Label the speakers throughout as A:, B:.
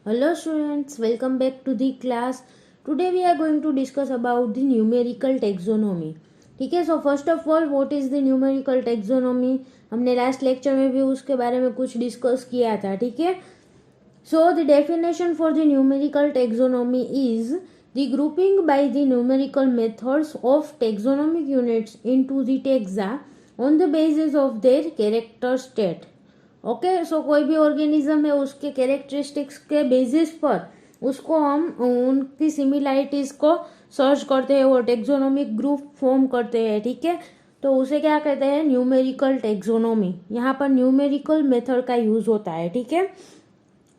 A: Hello students, welcome back to the class. Today we are going to discuss about the numerical taxonomy. ठीक है, so first of all what is the numerical taxonomy. हमने last lecture में भी उसके बारे में कुछ discuss किया था. ठीक है, so the definition for the numerical taxonomy is the grouping by the numerical methods of taxonomic units into the taxa on the basis of their character state. Okay, so कोई भी ऑर्गेनिज्म है उसके characteristics के basis पर उसको हम उनकी similarities को सर्च करते हैं और टेक्सोनोमिक ग्रुप फॉर्म करते हैं. ठीक है, तो उसे क्या कहते हैं, न्यूमेरिकल टेक्सोनोमी. यहाँ पर न्यूमेरिकल मेथड का यूज होता है. ठीक है,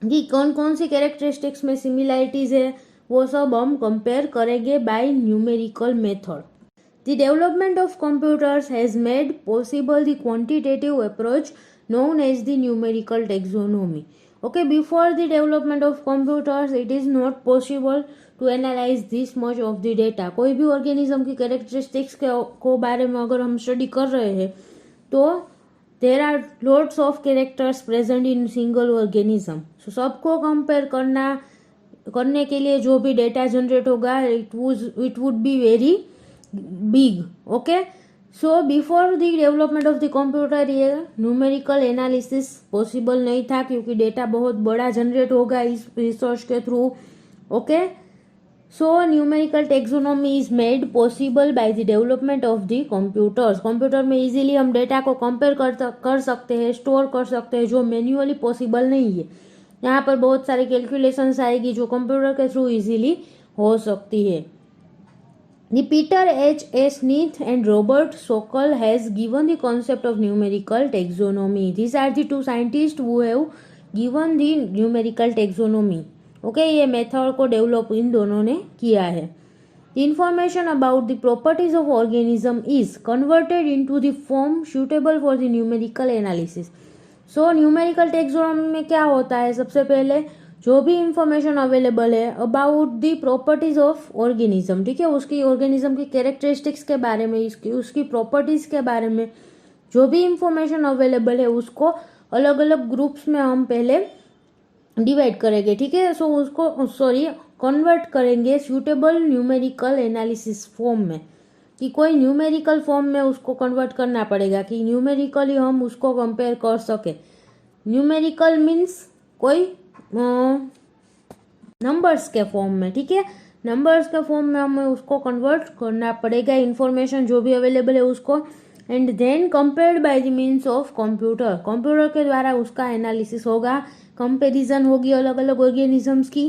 A: कि कौन कौन सी कैरेक्टरिस्टिक्स में सिमिलैरिटीज है वो सब हम कंपेयर करेंगे by numerical method. The development of computers has made possible the quantitative approach known as the numerical taxonomy. Okay, before the development of computers, it is not possible to analyze this much of the data. कोई भी organism की characteristics को बारे में अगर हम study कर रहे हैं तो there are lots of characters present in single organism. So सबको compare करने के लिए जो भी डेटा जनरेट होगा it would be very big. Okay, so before the development of the computer ये न्यूमेरिकल एनालिसिस पॉसिबल नहीं था क्योंकि डेटा बहुत बड़ा जनरेट होगा इस रिसर्च के through. Okay, so numerical taxonomy is made possible by the development of the computers. Computer में इजीली हम डेटा को कंपेयर कर सकते हैं, स्टोर कर सकते हैं, जो मैन्युअली पॉसिबल नहीं है. यहाँ पर बहुत सारी कैलकुलेशंस आएगी जो कंप्यूटर के थ्रू इजीली हो सकती है. The Peter H. A. Smith and Robert Sokal has given the concept of numerical taxonomy. These are the two scientists who have given the numerical taxonomy. Okay, ये method को develop in दोनों ने किया है. The information about the properties of organism is converted into the form suitable for the numerical analysis. So numerical taxonomy में क्या होता है, सबसे पहले जो भी इंफॉर्मेशन अवेलेबल है about the properties of organism. ठीक है, उसकी ऑर्गेनिज्म की कैरेक्टरिस्टिक्स के बारे में, उसकी प्रॉपर्टीज के बारे में जो भी इंफॉर्मेशन अवेलेबल है उसको अलग अलग ग्रुप्स में हम पहले डिवाइड करेंगे. ठीक है, सो उसको कन्वर्ट करेंगे सूटेबल न्यूमेरिकल एनालिसिस फॉर्म में. कि कोई न्यूमेरिकल फॉर्म में उसको कन्वर्ट करना पड़ेगा कि न्यूमेरिकली हम उसको कंपेयर कर सके. न्यूमेरिकल मीन्स कोई नंबर्स के फॉर्म में. ठीक है, नंबर्स के फॉर्म में हमें उसको कन्वर्ट करना पड़ेगा, इंफॉर्मेशन जो भी अवेलेबल है उसको, and then compared by the means of computer. Computer के द्वारा उसका एनालिसिस होगा, कंपेरिजन होगी अलग अलग ऑर्गेनिजम्स की.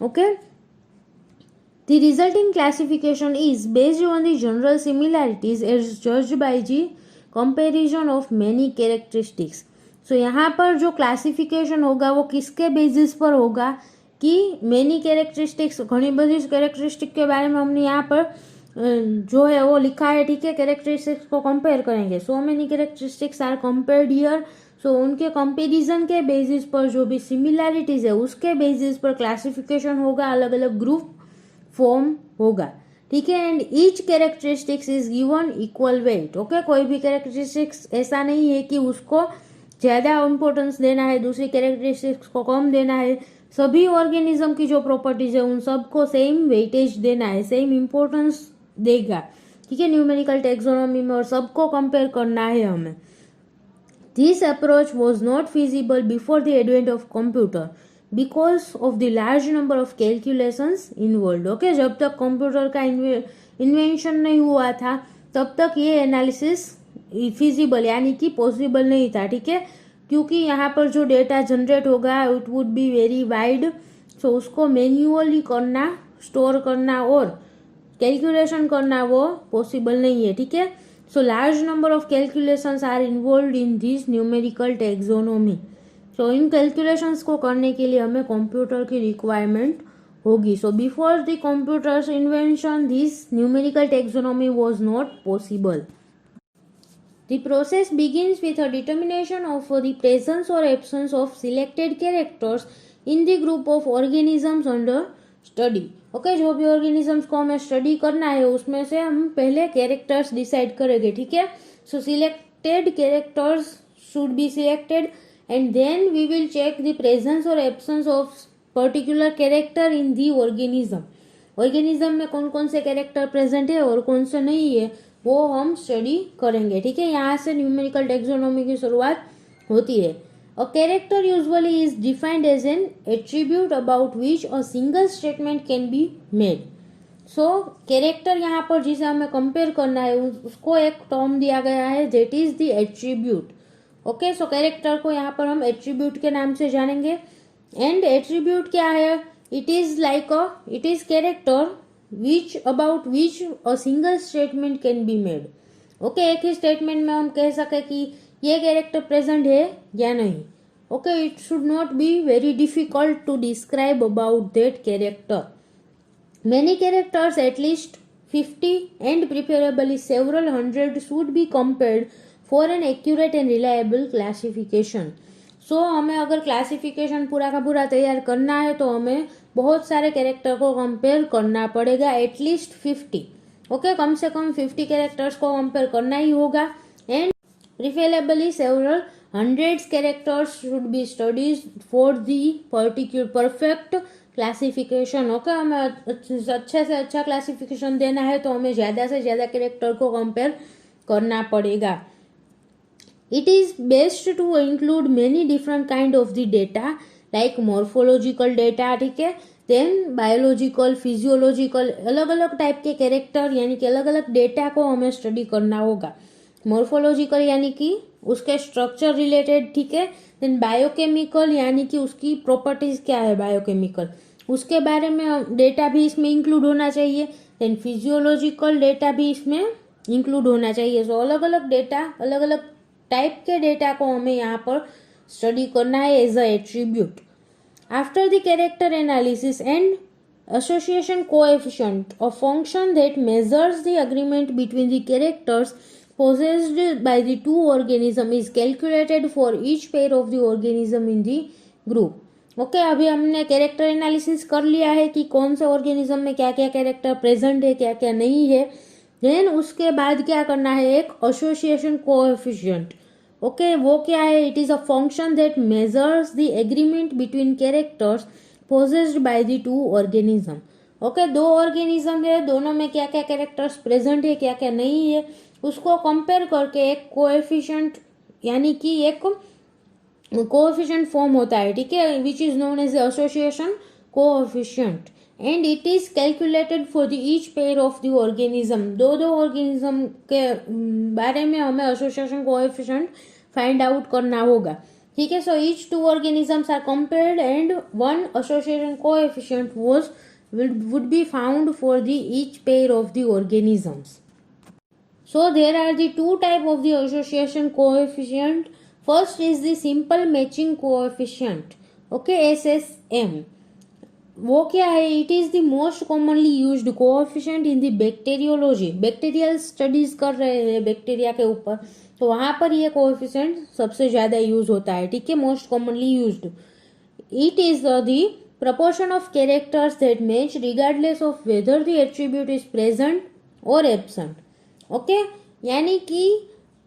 A: Okay, the resulting classification is based on the general similarities as judged by the comparison of many characteristics. So यहाँ पर जो क्लासिफिकेशन होगा वो किसके बेसिस पर होगा कि मेनी कैरेक्टरिस्टिक्स, घनी बधी कैरेक्टरिस्टिक के बारे में हमने यहाँ पर जो है वो लिखा है. ठीक है, कैरेक्टरिस्टिक्स को कंपेयर करेंगे. So many characteristics are compared here. So उनके कंपेरिजन के बेसिस पर जो भी सिमिलैरिटीज है उसके बेसिस पर क्लासिफिकेशन होगा, अलग अलग ग्रुप फॉर्म होगा. ठीक है, and each characteristics is given equal weight. Okay, कोई भी कैरेक्टरिस्टिक्स ऐसा नहीं है कि उसको ज़्यादा इम्पोर्टेंस देना है, दूसरी कैरेक्टरिस्टिक्स को कम देना है. सभी ऑर्गेनिज्म की जो प्रॉपर्टीज है उन सबको सेम वेटेज देना है, सेम इम्पोर्टेंस देगा. ठीक है, न्यूमेरिकल टेक्सोनोमी में, और सबको कंपेयर करना है हमें. This approach was not feasible before the advent of computer because of the large number of calculations involve. Okay, जब तक कंप्यूटर का इन्वेंशन नहीं हुआ था तब तक ये एनालिसिस फिजिबल यानी कि पॉसिबल नहीं था. ठीक है, क्योंकि यहाँ पर जो डेटा जनरेट होगा it would be very wide. So उसको मैन्युअली करना, स्टोर करना और कैलकुलेशन करना वो पॉसिबल नहीं है. ठीक है, so large number of calculations are involve in this numerical taxonomy. So इन कैलकुलेशंस को करने के लिए हमें कंप्यूटर की रिक्वायरमेंट होगी. So before the computers invention this numerical taxonomy was not possible. The process begins with a determination of the presence or absence of selected characters in the group of organisms under study. Okay, जो भी organisms को हमें study करना है उसमें से हम पहले कैरेक्टर्स डिसाइड करेंगे. ठीक है, so selected characters should be selected and then we will check the presence और absence of particular character in the organism. Organism में कौन कौन से कैरेक्टर प्रेजेंट है और कौन से नहीं है वो हम स्टडी करेंगे। ठीक है, यहाँ से न्यूमेरिकल टेक्सोनॉमी की शुरुआत होती है। A character usually is defined as an attribute about which a single statement can be made. So character यहाँ पर जिसे हमें कंपेयर करना है उसको एक टर्म दिया गया है that is the attribute. Okay, so character को यहाँ पर हम एट्रीब्यूट के नाम से जानेंगे। एंड एट्रीब्यूट क्या है? It is character which about which a single statement can be made. Okay, एक ही स्टेटमेंट में हम कह सके कि ये कैरेक्टर प्रेजेंट है या नहीं। Okay, it should not be very difficult to describe about that character. Many characters, at least 50 and preferably several hundred, should be compared for an accurate and reliable classification. So हमें अगर classification पूरा का पूरा तैयार करना है तो हमें बहुत सारे कैरेक्टर को कंपेयर करना पड़ेगा, एटलीस्ट 50। ओके, कम से कम 50 कैरेक्टर्स को कंपेयर करना ही होगा। And preferably several hundreds characters should B studies for the particular perfect classification. Okay, हमें अच्छे से अच्छा क्लासिफिकेशन देना है तो हमें ज्यादा से ज्यादा कैरेक्टर को कंपेयर करना पड़ेगा। It is best to include many different kind of the data like morphological data, ठीक है, देन बायोलॉजिकल, फिजियोलॉजिकल, अलग अलग टाइप के कैरेक्टर यानी कि अलग अलग डेटा को हमें स्टडी करना होगा। मॉर्फोलॉजिकल यानी कि उसके स्ट्रक्चर रिलेटेड, ठीक है, देन बायोकेमिकल यानी कि उसकी प्रॉपर्टीज क्या है बायोकेमिकल, उसके बारे में डेटा भी इसमें इंक्लूड होना चाहिए। देन फिजियोलॉजिकल डेटा भी इसमें इंक्लूड होना चाहिए। सो अलग अलग डेटा, अलग अलग टाइप के डेटा को हमें यहाँ पर स्टडी करना है as a attribute. After the character analysis and association coefficient, a function that measures the agreement between the characters possessed by the two organisms, is calculated for each pair of the organism in the group. Okay, अभी हमने character analysis कर लिया है कि कौन से organism में क्या क्या कैरेक्टर प्रेजेंट है, क्या क्या नहीं है। देन उसके बाद क्या करना है, एक एसोसिएशन कोएफिशिएंट। ओके, वो क्या है? It is a function that measures the agreement between characters possessed by the two organism. Okay, दो ऑर्गेनिज्म है, दोनों में क्या क्या कैरेक्टर्स प्रेजेंट है, क्या क्या नहीं है, उसको कंपेयर करके एक कोएफिशिएंट यानी कि एक कोएफिशिएंट फॉर्म होता है, ठीक है, which is known as association coefficient. And it is calculated for the each pair of the organism. दो दो ऑर्गेनिज्म के बारे में हमें एसोसिएशन कोएफिशिएंट फाइंड आउट करना होगा, ठीक है। So each two organisms are compared and one association coefficient would be found for the each pair of the organisms. So there are the two type of the association coefficient. First is the simple matching coefficient, okay, SSM. वो क्या है? It is the most commonly used coefficient in the bacteriology. Bacterial studies कर रहे हैं bacteria के ऊपर, तो वहां पर ये कोएफिशिएंट सबसे ज्यादा यूज होता है, ठीक है, most commonly used. It is the proportion of characters that match regardless of whether the attribute is present or absent. Okay, यानी कि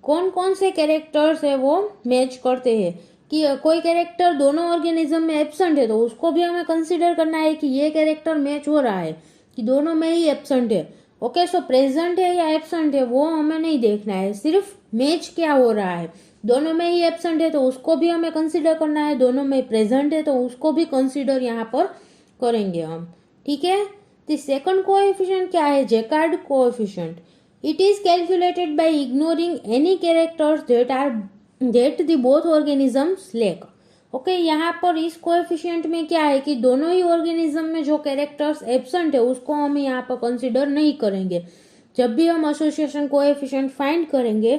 A: कौन कौन से कैरेक्टर्स है वो मैच करते हैं। कि कोई कैरेक्टर दोनों ऑर्गेनिज्म में एब्सेंट है तो उसको भी हमें कंसीडर करना है कि ये कैरेक्टर मैच हो रहा है, कि दोनों में ही एब्सेंट है। ओके, सो प्रेजेंट है या एब्सेंट है वो हमें नहीं देखना है, सिर्फ मैच क्या हो रहा है। दोनों में ही एब्सेंट है तो उसको भी हमें कंसीडर करना है, दोनों में प्रेजेंट है तो उसको भी कंसीडर यहाँ पर करेंगे हम, ठीक है। द सेकंड कोएफिशिएंट क्या है? Jaccard coefficient. It is calculated by ignoring any characters that the both organisms lack. Okay, यहाँ पर इस कोएफिशिएंट में क्या है कि दोनों ही ऑर्गेनिज्म में जो कैरेक्टर्स एब्सेंट है उसको हम यहाँ पर कंसीडर नहीं करेंगे। जब भी हम एसोसिएशन कोएफिशिएंट फाइंड करेंगे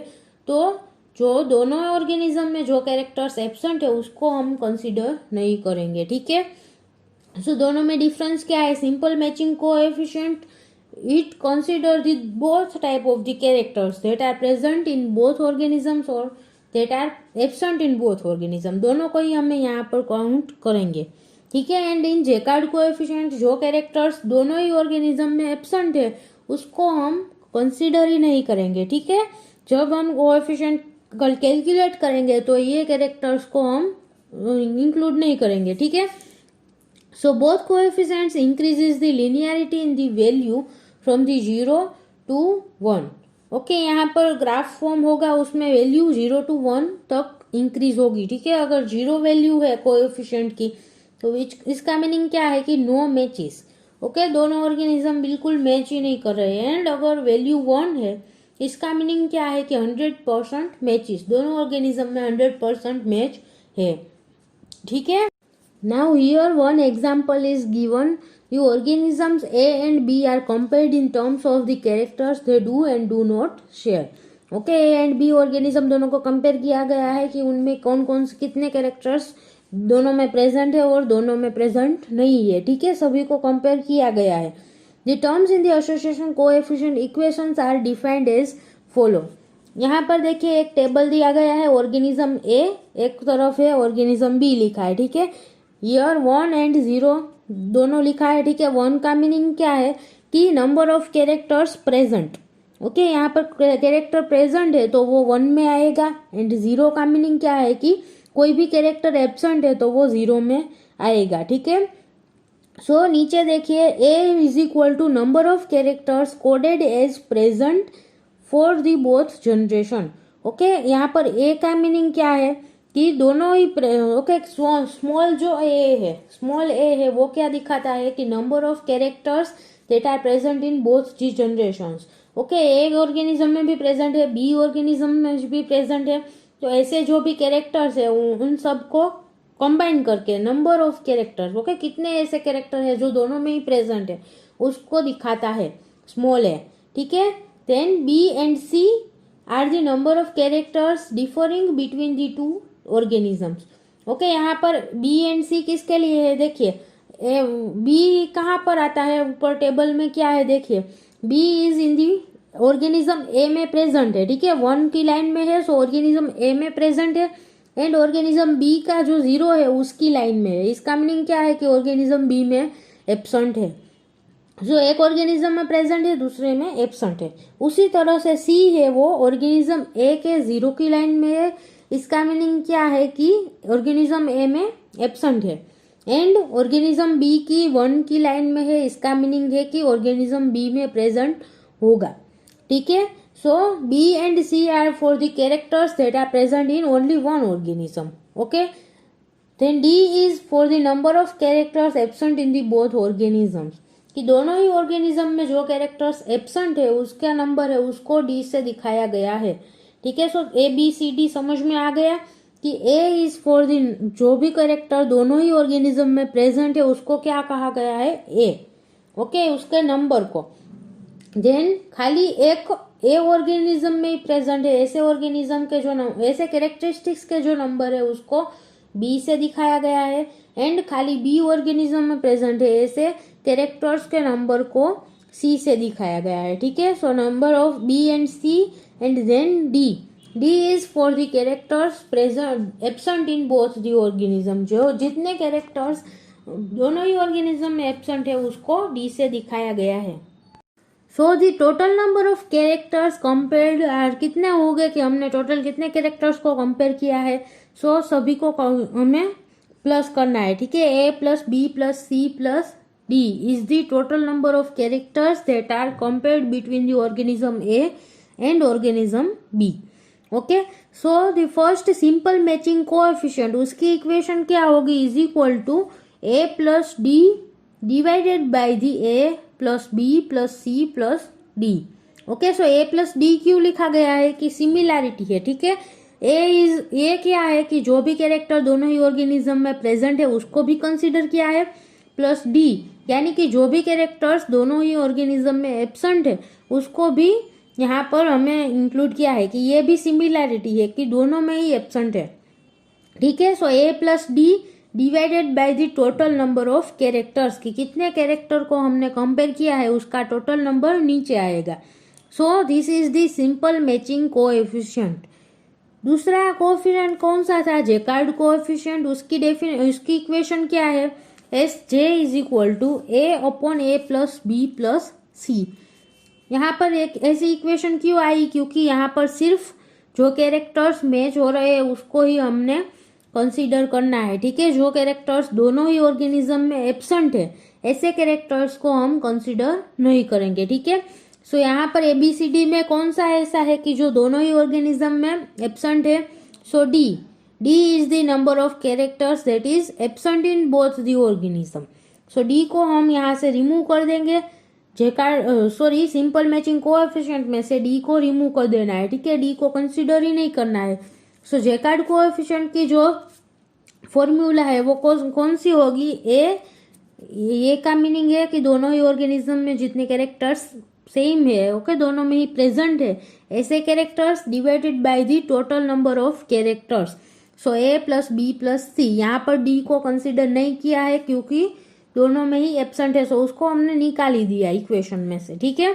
A: तो जो दोनों ऑर्गेनिज्म में जो कैरेक्टर्स एब्सेंट है उसको हम कंसीडर नहीं करेंगे, ठीक है। सो दोनों में डिफरेंस क्या है? Simple matching coefficient, it consider the both type of the characters that are present in both organisms और that are absent in both organism, दोनों को ही हमें यहाँ पर काउंट करेंगे, ठीक है। एंड इन जैकार्ड कोएफिशिएंट जो कैरेक्टर्स दोनों ही ऑर्गेनिज्म में एब्सेंट है उसको हम कंसीडर ही नहीं करेंगे, ठीक है। जब हम कोएफिशिएंट कैलकुलेट करेंगे तो ये कैरेक्टर्स को हम इंक्लूड नहीं करेंगे, ठीक है। So both coefficients increases the linearity in the value from the 0 to 1. Okay यहाँ पर ग्राफ फॉर्म होगा, उसमें वैल्यू 0 to 1 तक इंक्रीज होगी. ठीक है, अगर 0 वैल्यू है कोएफिशिएंट की तो इसका मीनिंग क्या है कि नो मैचेस. ओके, दोनों ऑर्गेनिज्म बिल्कुल मैच ही नहीं कर रहे हैं. एंड अगर वैल्यू 1 है इसका मीनिंग क्या है कि 100% मैचेस, दोनों ऑर्गेनिज्म में 100% मैच है. ठीक है. Now here one example is given. The organisms A and B are compared in terms of the characters they do and do not share. Okay, A and B organism दोनों को compare किया गया है कि उनमें कौन कौन से कितने कैरेक्टर्स दोनों में प्रेजेंट है और दोनों में प्रेजेंट नहीं है. ठीक है, सभी को कंपेयर किया गया है. The terms in the association coefficient equations are defined as follow. यहाँ पर देखिए एक टेबल दिया गया है. ऑर्गेनिज्म ए एक तरफ है, ऑर्गेनिज्म बी लिखा है. ठीक है, ईयर 1 एंड 0 दोनों लिखा है. ठीक है, 1 का मीनिंग क्या है कि number of characters present. Okay, यहाँ पर कैरेक्टर प्रेजेंट है तो वो 1 में आएगा. एंड 0 का मीनिंग क्या है कि कोई भी कैरेक्टर एब्सेंट है तो वो 0 में आएगा. ठीक है, सो नीचे देखिए A is equal to number of characters coded as present for the both generation. Okay, यहाँ पर ए का मीनिंग क्या है कि दोनों ही ओके स्मॉल जो ए है, स्मॉल ए है वो क्या दिखाता है कि number of characters that are present in both the generations. Okay, A organism में भी प्रेजेंट है, बी ऑर्गेनिज्म में भी प्रेजेंट है. तो ऐसे जो भी कैरेक्टर्स है उन सबको कंबाइन करके नंबर ऑफ कैरेक्टर्स, ओके कितने ऐसे कैरेक्टर है जो दोनों में ही प्रेजेंट है उसको दिखाता है स्मॉल ए. ठीक है, then B and C are the number of characters differing between the two organisms. Okay, यहाँ पर बी एंड सी किसके लिए है, देखिए बी कहाँ पर आता है ऊपर टेबल में, क्या है देखिए B is in the organism A में प्रेजेंट है. ठीक है, 1 की लाइन में है, सो ऑर्गेनिज्म ए में प्रेजेंट है. एंड ऑर्गेनिज्म बी का जो 0 है उसकी लाइन में है. इसका मीनिंग क्या है कि ऑर्गेनिज्म बी में एब्सेंट है. जो एक ऑर्गेनिज्म में प्रेजेंट है दूसरे में एब्सेंट है. उसी तरह से सी है वो ऑर्गेनिज्म ए के 0 की लाइन में है. इसका मीनिंग क्या है कि ऑर्गेनिज्म ए में एब्सेंट है. एंड ऑर्गेनिज्म बी की 1 की लाइन में है. इसका मीनिंग है कि ऑर्गेनिज्म बी में प्रेजेंट होगा. ठीक है, so B and C are for the characters that are present in only one organism. Okay, then D is for the number of characters absent in the both organisms. कि दोनों ही organism में जो characters absent है उसका number है उसको D से दिखाया गया है. ठीक है, so A B C D समझ में आ गया कि ए इज फॉर द जो भी कैरेक्टर दोनों ही ऑर्गेनिज्म में प्रेजेंट है उसको क्या कहा गया है, ए. ओके, उसके नंबर को. देन खाली एक ए ऑर्गेनिज्म में ही प्रेजेंट है ऐसे ऑर्गेनिज्म के जो ऐसे कैरेक्टरिस्टिक्स के जो नंबर है उसको बी से दिखाया गया है. एंड खाली बी ऑर्गेनिज्म में प्रेजेंट है ऐसे कैरेक्टर्स के नंबर को सी से दिखाया गया है. ठीक है, so number of B and C and then D. D is for the characters present absent in both the organism. जो जितने कैरेक्टर्स दोनों ही ऑर्गेनिज्म में एब्सेंट है उसको डी से दिखाया गया है. So the total number of characters compared are कितने हो गए कि हमने टोटल कितने कैरेक्टर्स को कंपेयर किया है. सो सभी को हमें प्लस करना है. ठीक है, A plus B plus C plus D is the total number of characters that are compared between the organism A and organism B. Okay, so the first simple matching coefficient उसकी equation क्या होगी, is equal to A plus D divided by the A plus B plus C plus D. Okay, so A plus D क्यों लिखा गया है कि similarity है. ठीक है, ए क्या है कि जो भी कैरेक्टर दोनों ही ऑर्गेनिज्म में प्रेजेंट है उसको भी कंसीडर किया है. प्लस डी यानी कि जो भी कैरेक्टर्स दोनों ही ऑर्गेनिज्म में एब्सेंट है उसको भी यहाँ पर हमें इंक्लूड किया है कि ये भी सिमिलैरिटी है कि दोनों में ही एब्सेंट है. ठीक है, so A plus D divided by the total number of characters कि कितने कैरेक्टर को हमने कंपेयर किया है उसका टोटल नंबर नीचे आएगा. So this is the simple matching coefficient. दूसरा कोएफिशिएंट कौन सा था, जैकार्ड कोएफिशिएंट. उसकी इक्वेशन क्या है, S J is equal to A upon A plus B plus C. यहाँ पर एक ऐसी इक्वेशन क्यों आई, क्योंकि यहाँ पर सिर्फ जो कैरेक्टर्स मैच हो रहे हैं उसको ही हमने कंसीडर करना है, ठीक है। जो कैरेक्टर्स दोनों ही ऑर्गेनिज्म में एब्सेंट है ऐसे कैरेक्टर्स को हम कंसीडर नहीं करेंगे, ठीक है। सो यहाँ पर ABCD में कौन सा ऐसा है कि जो दोनों ही ऑर्गेनिज्म में एब्सेंट है? So D is the number of characters that is absent in both the organism. So D को हम यहाँ से रिमूव कर देंगे। सिंपल मैचिंग कोएफिशिएंट में से डी को रिमूव कर देना है, ठीक है। डी को कंसीडर ही नहीं करना है। सो जेकार्ड कोएफिशिएंट की जो फॉर्मूला है वो कौन सी होगी? ए का मीनिंग है कि दोनों ही ऑर्गेनिज्म में जितने कैरेक्टर्स सेम है, ओके, दोनों में ही प्रेजेंट है, ऐसे characters divided by the total number of characters. So A plus B plus C. यहाँ पर डी को कंसीडर नहीं किया है क्योंकि दोनों में ही एब्सेंट है, सो उसको हमने निकाल ही दिया इक्वेशन में से, ठीक है।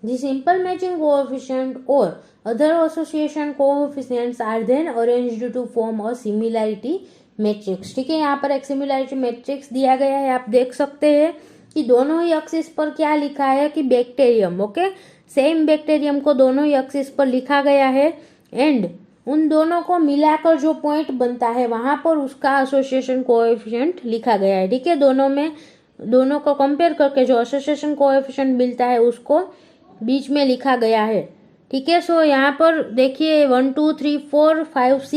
A: The simple matching coefficient or other association coefficients are then arranged to form a similarity matrix, ठीक है। यहाँ पर एक सिमिलैरिटी मैट्रिक्स दिया गया है, आप देख सकते हैं कि दोनों ही एक्सिस पर क्या लिखा है कि बैक्टीरियम, ओके, सेम बैक्टीरियम को दोनों ही एक्सिस पर लिखा गया है एंड उन दोनों को मिलाकर जो पॉइंट बनता है वहां पर उसका एसोसिएशन कोएफिशिएंट लिखा गया है, ठीक है। दोनों को कंपेयर करके जो एसोसिएशन कोएफिशिएंट मिलता है उसको बीच में लिखा गया है, ठीक है। सो यहाँ पर देखिए 1 2 3 4 5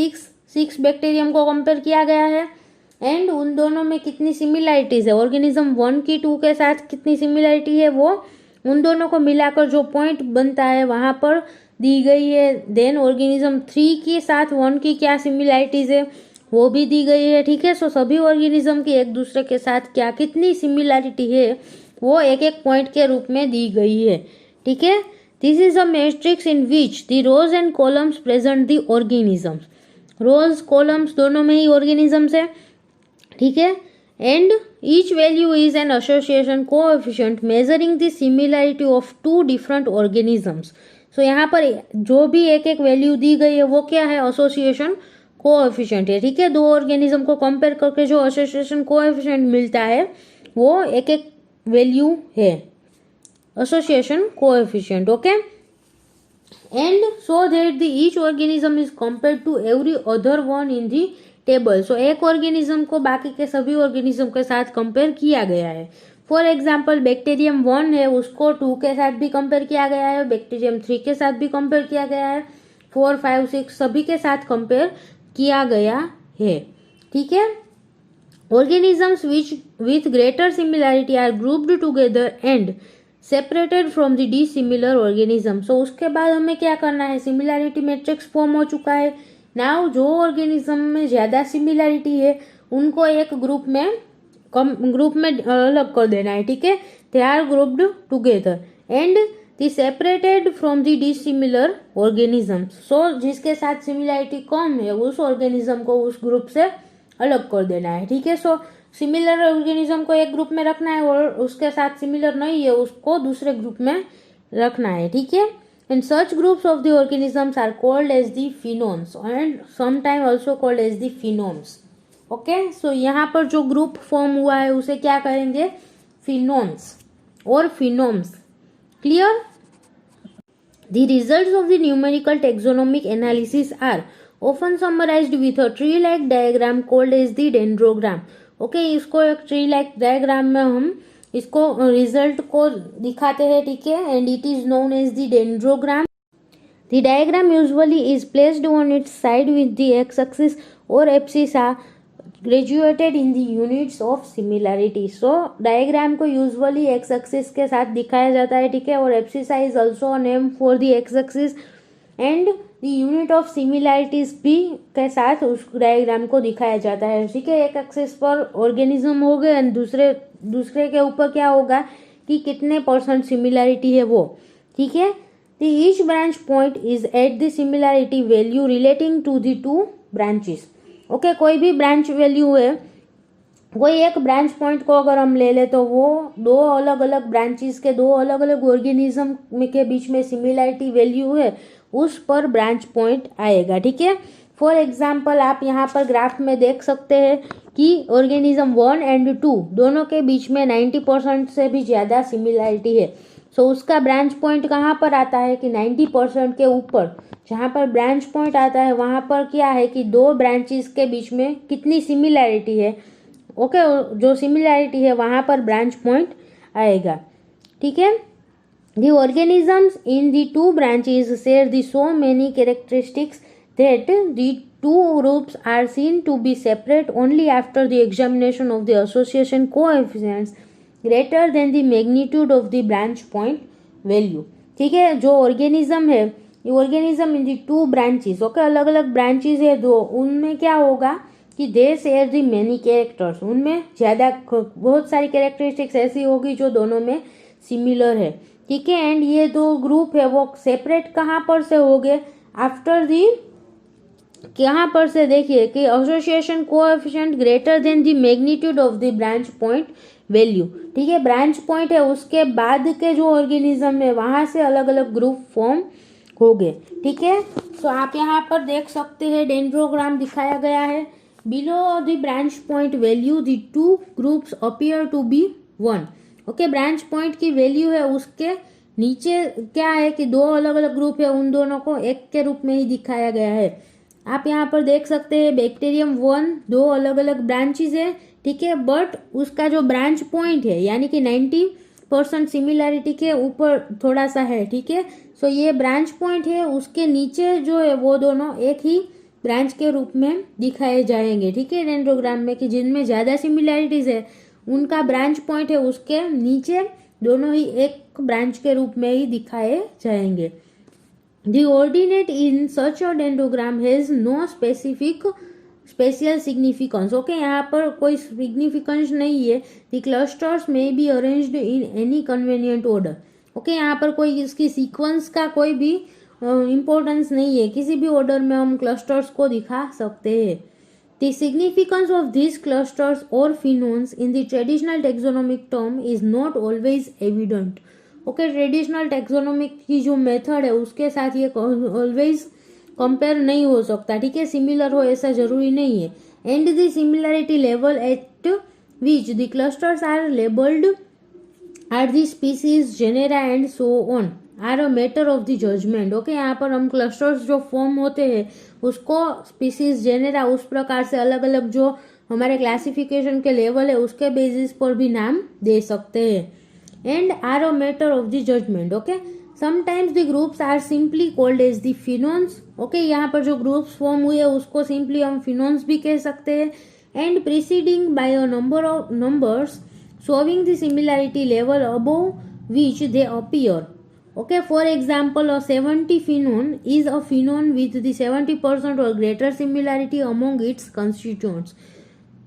A: 6 बैक्टीरियम को कंपेयर किया गया है एंड उन दोनों में कितनी सिमिलैरिटीज है, ऑर्गेनिज्म 1 की 2 के साथ कितनी सिमिलैरिटी है वो उन दोनों को मिलाकर जो पॉइंट बनता है वहां पर दी गई है। देन ऑर्गेनिज्म 3 के साथ 1 की क्या सिमिलैरिटीज है वो भी दी गई है, ठीक है। सो सभी ऑर्गेनिज्म की एक दूसरे के साथ क्या कितनी सिमिलैरिटी है वो एक एक पॉइंट के रूप में दी गई है, ठीक है। This is a matrix in which the rows and columns present the organisms. Rows columns दोनों में ही ऑर्गेनिजम्स है, ठीक है। And each value is an association coefficient measuring the similarity of two different organisms. So यहाँ पर जो भी एक एक वैल्यू दी गई है वो क्या है? एसोसिएशन कोएफिशिएंट है, ठीक है। दो ऑर्गेनिज्म को कंपेयर करके जो एसोसिएशन कोएफिशिएंट मिलता है वो एक एक वैल्यू है, association coefficient, okay, and so that the each organism is compared to every other one in the table. so एक organism को बाकी के सभी organism के साथ कंपेयर किया गया है। फॉर एग्जाम्पल बैक्टीरियम 1 है उसको 2 के साथ भी कंपेयर किया गया है, बैक्टीरियम 3 के साथ भी कंपेयर किया गया है, 4 5 6 सभी के साथ कंपेयर किया गया है, ठीक है। organisms which with greater similarity are grouped together and separated from the dissimilar organism. So उसके बाद हमें क्या करना है? सिमिलैरिटी मैट्रिक्स फॉर्म हो चुका है। नाउ जो ऑर्गेनिज्म में ज्यादा सिमिलैरिटी है उनको एक ग्रुप में अलग कर देना है, ठीक है। They are grouped together and the separated from the dissimilar organism. So जिसके साथ सिमिलैरिटी कम है उस ऑर्गेनिज्म को उस ग्रुप से अलग कर देना है, ठीक है। सो सिमिलर ऑर्गेनिज्म को एक ग्रुप में रखना है और उसके साथ सिमिलर नहीं है उसको दूसरे ग्रुप में रखना है, ठीक है। And such groups of the organisms are called as the phenons and sometime also called as the phenons, okay. So यहाँ पर जो ग्रुप फॉर्म हुआ है उसे क्या कहेंगे? फिनोम्स और phenons, clear. The results of the numerical taxonomic analysis are often summarised with a tree like diagram called as the dendrogram, okay. इसको एक ट्री लाइक डायग्राम में हम इसको रिजल्ट को दिखाते हैं, ठीक है। And it is known as the dendrogram. The diagram usually is placed on its side with the X axis और abscissa are graduated in the units of similarity. So diagram को यूजुअली एक्स एक्सिस के साथ दिखाया जाता है, ठीक है। और abscissa is also a name for the X axis and the unit of similarities भी के साथ उस डायग्राम को दिखाया जाता है, ठीक है। एक एक्सिस पर ऑर्गेनिज्म हो गए एंड दूसरे के ऊपर क्या होगा कि कितने % सिमिलैरिटी है वो, ठीक है। The each branch point is at the similarity value relating to the two branches, okay. कोई भी ब्रांच वैल्यू है, कोई एक ब्रांच पॉइंट को अगर हम ले ले तो वो दो अलग अलग ब्रांचेस के दो अलग अलग ऑर्गेनिज्म के बीच में सिमिलैरिटी वैल्यू है उस पर ब्रांच पॉइंट आएगा, ठीक है। फॉर एग्जाम्पल आप यहाँ पर ग्राफ में देख सकते हैं कि ऑर्गेनिज्म 1 एंड 2 दोनों के बीच में 90% से भी ज्यादा सिमिलैरिटी है। सो उसका ब्रांच पॉइंट कहाँ पर आता है कि 90% के ऊपर जहाँ पर ब्रांच पॉइंट आता है वहाँ पर क्या है कि दो ब्रांचेस के बीच में कितनी सिमिलैरिटी है, ओके, जो सिमिलैरिटी है वहाँ पर ब्रांच पॉइंट आएगा, ठीक है। The organisms in the two branches share the so many characteristics that the two groups are seen to be separate only after the examination of the association coefficients greater than the magnitude of the branch point value, ठीक है। जो organism है, ये organism in the to branches, okay, अलग अलग branches है दो, उनमें क्या होगा कि दे शेयर दी मेनी कैरेक्टर्स, उनमें ज़्यादा बहुत सारी कैरेक्टरिस्टिक्स ऐसी होगी जो दोनों में सिमिलर है, ठीक है। एंड ये दो ग्रुप है वो सेपरेट कहाँ पर से हो गए, आफ्टर दी, यहाँ पर से देखिए कि association coefficient greater than the magnitude of the branch point value, ठीक है। ब्रांच पॉइंट है उसके बाद के जो ऑर्गेनिज्म है वहां से अलग अलग ग्रुप फॉर्म हो गए, ठीक है। सो आप यहाँ पर देख सकते हैं डेंड्रोग्राम दिखाया गया है। Below the branch point value the two groups appear to be one, okay. Branch point की वैल्यू है उसके नीचे क्या है कि दो अलग अलग ग्रुप है, उन दोनों को एक के रूप में ही दिखाया गया है। आप यहाँ पर देख सकते हैं बैक्टीरियम 1 दो अलग अलग ब्रांचेस है, ठीक है, बट उसका जो ब्रांच पॉइंट है यानी कि 90% सिमिलैरिटी के ऊपर थोड़ा सा है, ठीक है। सो ये ब्रांच पॉइंट है, उसके नीचे जो है वो दोनों एक ही ब्रांच के रूप में दिखाए जाएंगे, ठीक है, डेंड्रोग्राम में, कि जिनमें ज़्यादा सिमिलैरिटीज है उनका ब्रांच पॉइंट है उसके नीचे दोनों ही एक ब्रांच के रूप में ही दिखाए जाएंगे। The ordinate in such a dendrogram has no special significance, okay, यहाँ पर कोई सिग्निफिकेंस नहीं है। The clusters may be arranged in any convenient order, okay, यहाँ पर कोई इसकी सीक्वेंस का कोई भी इम्पोर्टेंस नहीं है, किसी भी ऑर्डर में हम क्लस्टर्स को दिखा सकते हैं। The significance of these clusters or phenoms in the traditional taxonomic term is not always evident, okay. Traditional taxonomic की जो मेथड है उसके साथ ये ऑलवेज कंपेयर नहीं हो सकता, ठीक है, सिमिलर हो ऐसा जरूरी नहीं है। And the similarity level at which the clusters are labelled are the species, genera and so on are a matter of the judgement, okay. यहाँ पर हम क्लस्टर्स जो फॉर्म होते हैं उसको स्पीसीज, जेनेरा, उस प्रकार से अलग अलग जो हमारे क्लासिफिकेशन के लेवल है उसके बेसिस पर भी नाम दे सकते हैं। And are a matter of the judgment, okay. Sometimes the groups are simply called as the phenoms, okay। यहाँ पर जो ग्रुप्स फॉर्म हुए उसको सिंपली हम फिनोन्स भी कह सकते हैं। And preceding by a number of numbers showing the similarity level above which they appear, okay। For example, a 70 phenon is a phenon with the 70% or greater similarity among its constituents,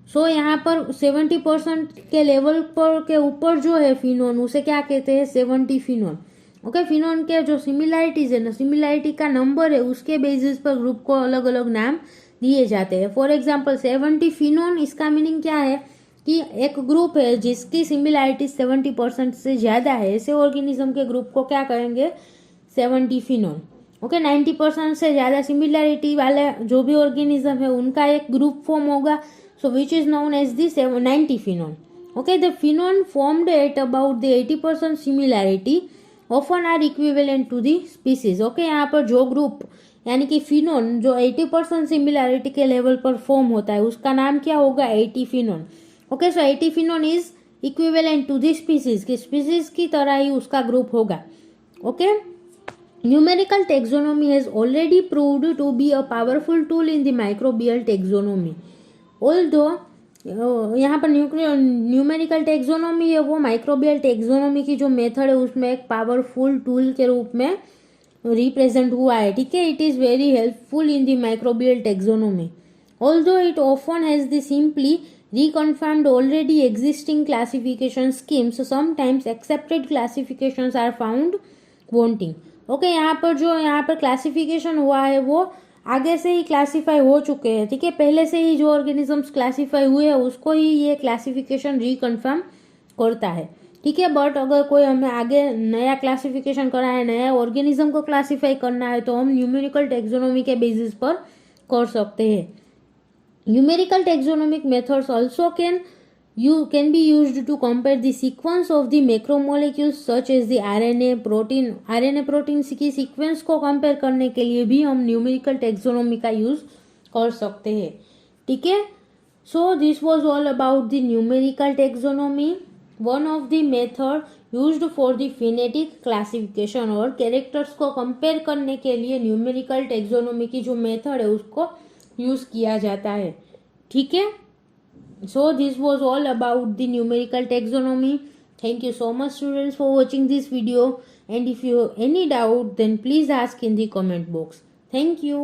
A: सो यहाँ पर 70% के level पर के ऊपर जो है फिनोन उसे क्या कहते हैं, 70 फिनोन, ओके। फिनोन के जो सिमिलैरिटीज है ना, सिमिलैरिटी का नंबर है उसके बेसिस पर ग्रुप को अलग अलग नाम दिए जाते हैं। फॉर एग्जांपल 70 फिनोन, इसका मीनिंग क्या है कि एक ग्रुप है जिसकी सिमिलैरिटी 70% से ज़्यादा है, ऐसे ऑर्गेनिज्म के ग्रुप को क्या कहेंगे, 70 फिनोन, ओके। 90% से ज़्यादा सिमिलैरिटी वाले जो भी ऑर्गेनिज्म है उनका एक ग्रुप फॉर्म होगा, so which is known as the 90 phenon, okay। The phenon formed at about the 80% similarity often are equivalent to the species, okay। यहाँ पर जो ग्रुप यानी कि फिनोन जो 80% सिमिलैरिटी के लेवल पर फॉर्म होता है उसका नाम क्या होगा, 80 phenon, okay. So 80 phenon is equivalent to the species, की स्पीसीज की तरह ही उसका ग्रुप होगा, okay. Numerical taxonomy has already proved to be a powerful tool in the microbial taxonomy, although यहाँ पर न्यूमेरिकल टेक्सोनोमी है वो माइक्रोबियल टेक्सोनोमी की जो मेथड है उसमें एक पावरफुल टूल के रूप में रिप्रेजेंट हुआ है, ठीक है। It is very helpful in the microbial taxonomy, although it often has the simply reconfirmed already existing classification schemes, sometimes accepted classifications are found wanting, okay। यहाँ पर क्लासिफिकेशन हुआ है वो आगे से ही क्लासीफाई हो चुके हैं, ठीक है, पहले से ही जो ऑर्गेनिजम्स क्लासीफाई हुए हैं उसको ही ये क्लासिफिकेशन रिकन्फर्म करता है, ठीक है। बट अगर कोई हमें आगे नया क्लासिफिकेशन करना है, नया ऑर्गेनिज्म को क्लासीफाई करना है तो हम न्यूमेरिकल टेक्सोनोमी के बेसिस पर कर सकते हैं। Numerical taxonomic methods also can can be used to compare the sequence of the macromolecules such as the RNA protein की सीक्वेंस को कंपेयर करने के लिए भी हम न्यूमेरिकल टेक्सोनोमी का यूज कर सकते हैं. ठीक है. So this was all about the numerical taxonomy, one of the method used for the phenetic classification. और कैरेक्टर्स को कंपेयर करने के लिए न्यूमेरिकल टेक्सोनोमी की जो मेथड है उसको यूज किया जाता है. ठीक है. So this was all about the numerical taxonomy. Thank you so much students for watching this video, and if you have any doubt then please ask in the comment box. Thank you.